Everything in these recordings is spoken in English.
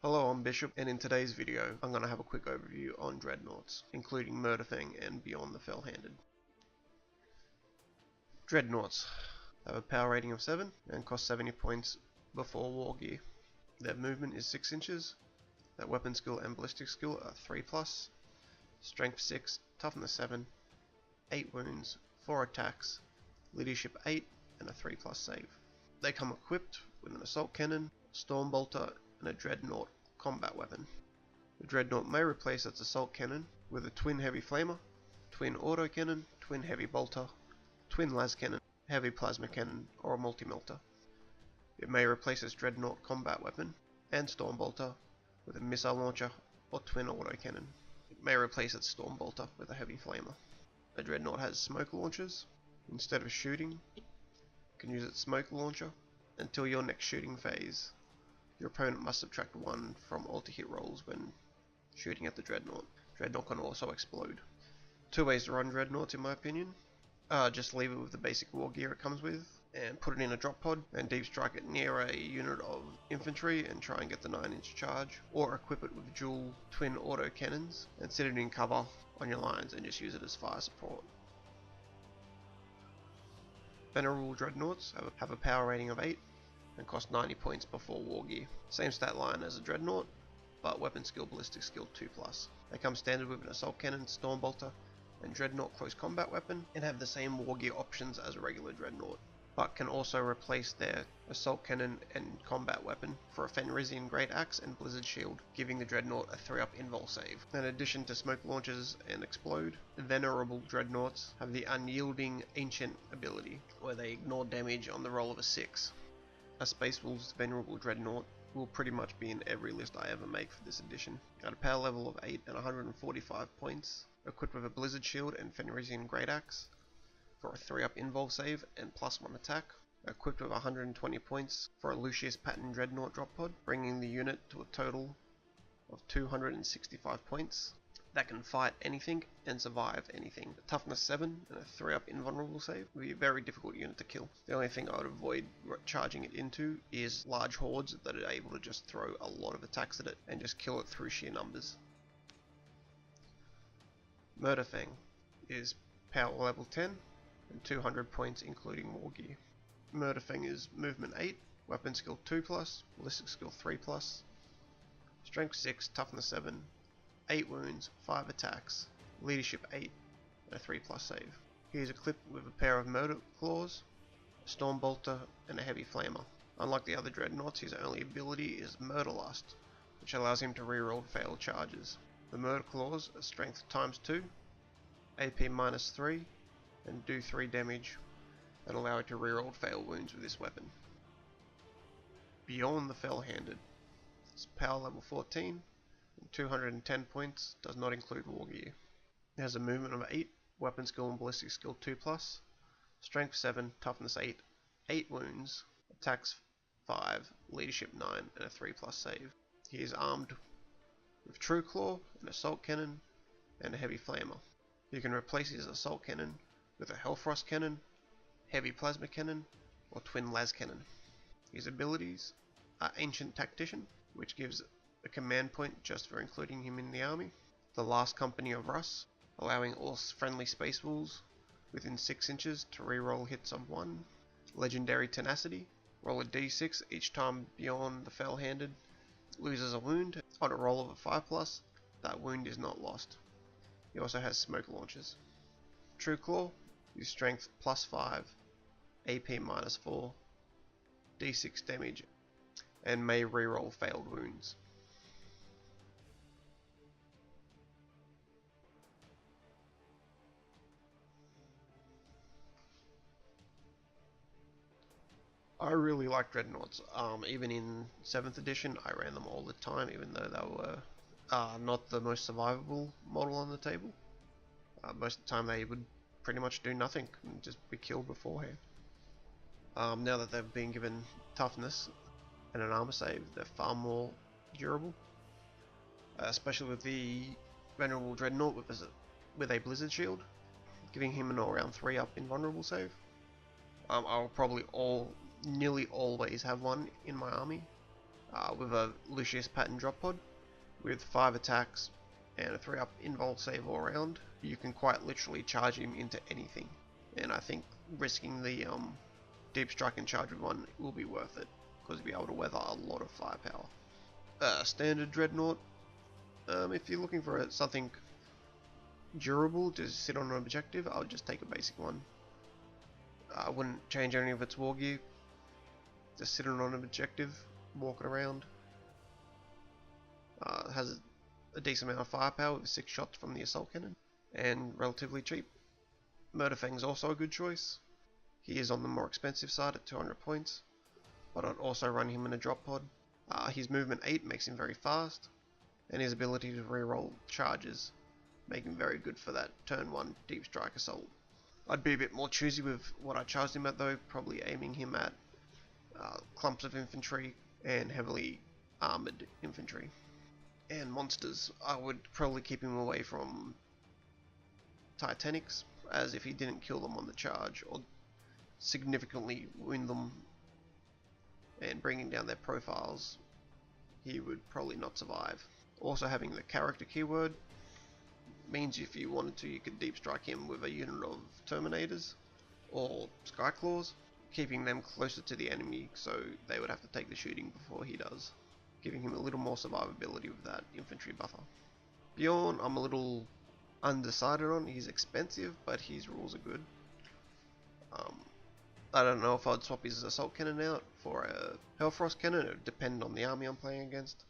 Hello, I'm Bishop, and in today's video I'm going to have a quick overview on Dreadnoughts, including Murderfang and Bjorn the Fell-Handed. Dreadnoughts have a power rating of 7 and cost 70 points before war gear. Their movement is 6 inches, their weapon skill and ballistic skill are 3+, strength 6, toughness 7, 8 wounds, 4 attacks, leadership 8, and a 3+ save. They come equipped with an assault cannon, storm bolter, and a Dreadnought combat weapon. The Dreadnought may replace its assault cannon with a twin heavy flamer, twin autocannon, twin heavy bolter, twin las cannon, heavy plasma cannon, or a multi-melter. It may replace its Dreadnought combat weapon and storm bolter with a missile launcher or twin autocannon. It may replace its storm bolter with a heavy flamer. The Dreadnought has smoke launchers. Instead of shooting, you can use its smoke launcher until your next shooting phase. Your opponent must subtract 1 from all to hit rolls when shooting at the Dreadnought. Dreadnought can also explode. 2 ways to run Dreadnoughts in my opinion. Just leave it with the basic war gear it comes with and put it in a drop pod and deep strike it near a unit of infantry and try and get the 9-inch charge, or equip it with dual twin auto cannons and sit it in cover on your lines and just use it as fire support. Venerable Dreadnoughts have a power rating of 8 and cost 90 points before war gear. Same stat line as a Dreadnought, but weapon skill, ballistic skill 2+. They come standard with an assault cannon, storm bolter, and Dreadnought close combat weapon, and have the same war gear options as a regular Dreadnought, but can also replace their assault cannon and combat weapon for a Fenrisian Great Axe and Blizzard Shield, giving the Dreadnought a 3-up invul save. In addition to smoke launchers and explode, Venerable Dreadnoughts have the unyielding ancient ability, where they ignore damage on the roll of a 6. A Space Wolves Venerable Dreadnought will pretty much be in every list I ever make for this edition. At a power level of 8 and 145 points, equipped with a Blizzard Shield and Fenrisian Great Axe for a 3-up invul save and +1 attack, equipped with 120 points for a Lucius Pattern Dreadnought drop pod, bringing the unit to a total of 265 points. That can fight anything and survive anything. A toughness 7 and a 3-up invulnerable save would be a very difficult unit to kill. The only thing I would avoid charging it into is large hordes that are able to just throw a lot of attacks at it and just kill it through sheer numbers. Murderfang is power level 10 and 200 points including war gear. Murderfang is movement 8, weapon skill 2+, ballistic skill 3+, strength 6, toughness 7, 8 wounds, 5 attacks, leadership 8, and a 3+ save. He is equipped with a pair of murder claws, a storm bolter, and a heavy flamer. Unlike the other Dreadnoughts, his only ability is Murderlust, which allows him to reroll failed charges. The murder claws are strength ×2, AP -3, and do 3 damage, and allow it to reroll failed wounds with this weapon. Bjorn the Fell-Handed is power level 14. 210 points, does not include war gear. It has a movement of 8, weapon skill and ballistic skill 2+, strength 7, toughness 8, 8 wounds, attacks 5, leadership 9, and a 3+ save. He is armed with True Claw, an assault cannon, and a heavy flamer. You can replace his assault cannon with a Hellfrost cannon, heavy plasma cannon, or twin las cannon. His abilities are Ancient Tactician, which gives a command point just for including him in the army. The Last Company of Russ, allowing all friendly Space Wolves within 6 inches to reroll hits of 1. Legendary Tenacity, roll a d6 each time Bjorn the Fell-Handed loses a wound. On a roll of a 5+, that wound is not lost. He also has smoke launchers. True Claw, use strength +5, AP -4, d6 damage, and may reroll failed wounds. I really like Dreadnoughts. Even in 7th edition, I ran them all the time, even though they were not the most survivable model on the table. Most of the time they would pretty much do nothing and just be killed beforehand. Now that they've been given toughness and an armor save, they're far more durable. Especially with the Venerable Dreadnought with a Blizzard Shield, giving him an all-round 3-up invulnerable save. I'll probably nearly always have one in my army, with a Lucius pattern drop pod with 5 attacks and a 3-up invul save all round. You can quite literally charge him into anything, and I think risking the deep strike and charge with one will be worth it because you'll be able to weather a lot of firepower. Standard Dreadnought. If you're looking for something durable to sit on an objective, I would just take a basic one. I wouldn't change any of its war gear. Just sit on an objective, walk it around. Has a decent amount of firepower with 6 shots from the assault cannon, and relatively cheap. Murderfang is also a good choice. He is on the more expensive side at 200 points, but I'd also run him in a drop pod. His movement 8 makes him very fast, and his ability to reroll charges make him very good for that turn 1 deep strike assault. I'd be a bit more choosy with what I charged him at though, probably aiming him at clumps of infantry and heavily armoured infantry. And monsters, I would probably keep him away from Titanics, as if he didn't kill them on the charge or significantly wound them and bringing down their profiles, he would probably not survive. Also, having the character keyword means if you wanted to, you could deep strike him with a unit of Terminators or Skyclaws, keeping them closer to the enemy so they would have to take the shooting before he does, giving him a little more survivability with that infantry buffer. Bjorn, I'm a little undecided on. He's expensive, but his rules are good. I don't know if I'd swap his assault cannon out for a Hellfrost cannon. It would depend on the army I'm playing against.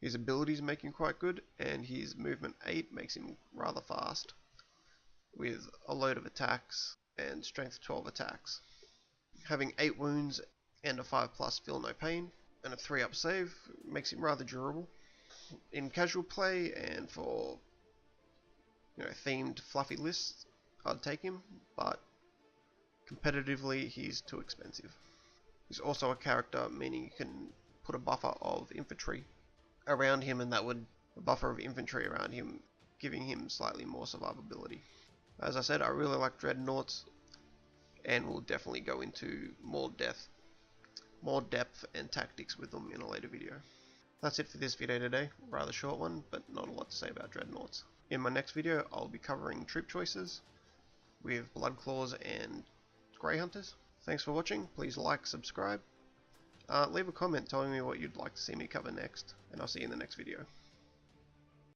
His abilities make him quite good, and his movement 8 makes him rather fast, with a load of attacks and strength 12 attacks. Having 8 wounds and a 5+ feel no pain, and a 3-up save makes him rather durable. In casual play and for themed fluffy lists, I'd take him, but competitively he's too expensive. He's also a character, meaning you can put a buffer of infantry around him, and that would a buffer of infantry around him, giving him slightly more survivability. As I said, I really like Dreadnoughts, and we'll definitely go into more depth and tactics with them in a later video. That's it for this video today, rather short one, but not a lot to say about Dreadnoughts. In my next video, I'll be covering troop choices with Bloodclaws and Grey Hunters. Thanks for watching, please like, subscribe, leave a comment telling me what you'd like to see me cover next, and I'll see you in the next video.